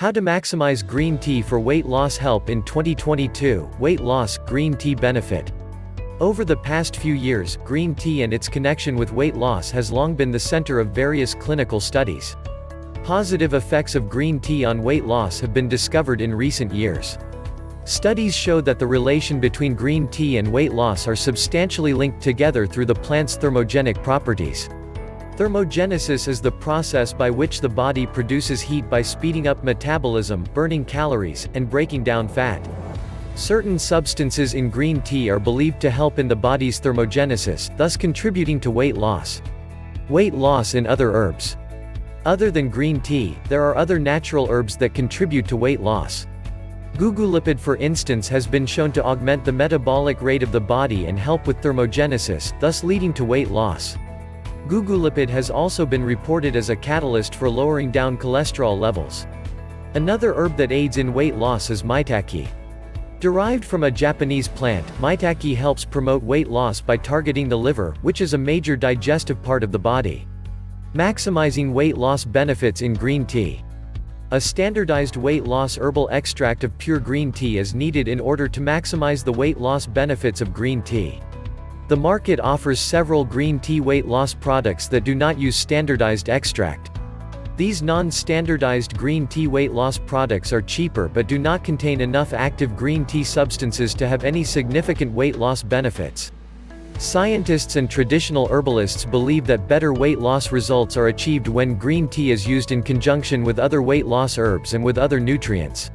How to maximize green tea for weight loss help in 2022, weight loss, green tea benefit. Over the past few years, green tea and its connection with weight loss has long been the center of various clinical studies. Positive effects of green tea on weight loss have been discovered in recent years. Studies show that the relation between green tea and weight loss are substantially linked together through the plant's thermogenic properties. Thermogenesis is the process by which the body produces heat by speeding up metabolism, burning calories, and breaking down fat. Certain substances in green tea are believed to help in the body's thermogenesis, thus contributing to weight loss. Weight loss in other herbs. Other than green tea, there are other natural herbs that contribute to weight loss. Gugulipid, for instance, has been shown to augment the metabolic rate of the body and help with thermogenesis, thus leading to weight loss. Gugulipid has also been reported as a catalyst for lowering down cholesterol levels. Another herb that aids in weight loss is maitake. Derived from a Japanese plant, maitake helps promote weight loss by targeting the liver, which is a major digestive part of the body. Maximizing weight loss benefits in green tea. A standardized weight loss herbal extract of pure green tea is needed in order to maximize the weight loss benefits of green tea. The market offers several green tea weight loss products that do not use standardized extract. These non-standardized green tea weight loss products are cheaper but do not contain enough active green tea substances to have any significant weight loss benefits. Scientists and traditional herbalists believe that better weight loss results are achieved when green tea is used in conjunction with other weight loss herbs and with other nutrients.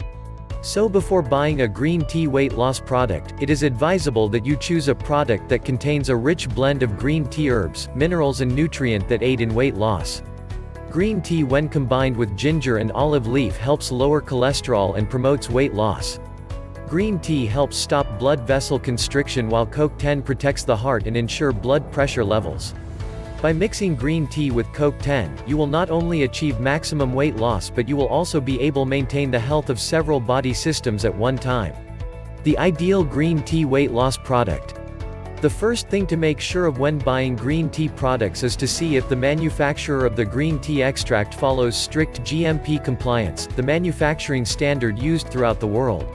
So before buying a green tea weight loss product, it is advisable that you choose a product that contains a rich blend of green tea herbs, minerals and nutrient that aid in weight loss. Green tea when combined with ginger and olive leaf helps lower cholesterol and promotes weight loss. Green tea helps stop blood vessel constriction while CoQ10 protects the heart and ensure blood pressure levels. By mixing green tea with CoQ10, you will not only achieve maximum weight loss but you will also be able to maintain the health of several body systems at one time. The ideal green tea weight loss product. The first thing to make sure of when buying green tea products is to see if the manufacturer of the green tea extract follows strict GMP compliance, the manufacturing standard used throughout the world.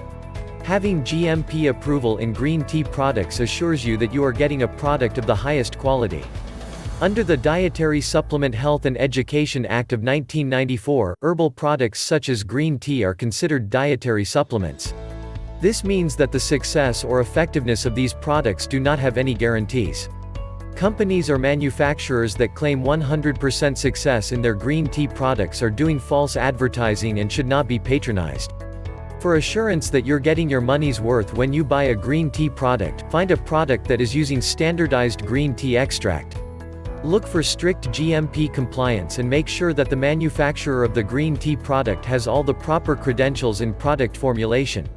Having GMP approval in green tea products assures you that you are getting a product of the highest quality. Under the Dietary Supplement Health and Education Act of 1994, herbal products such as green tea are considered dietary supplements. This means that the success or effectiveness of these products do not have any guarantees. Companies or manufacturers that claim 100% success in their green tea products are doing false advertising and should not be patronized. For assurance that you're getting your money's worth when you buy a green tea product, find a product that is using standardized green tea extract. Look for strict GMP compliance and make sure that the manufacturer of the green tea product has all the proper credentials in product formulation.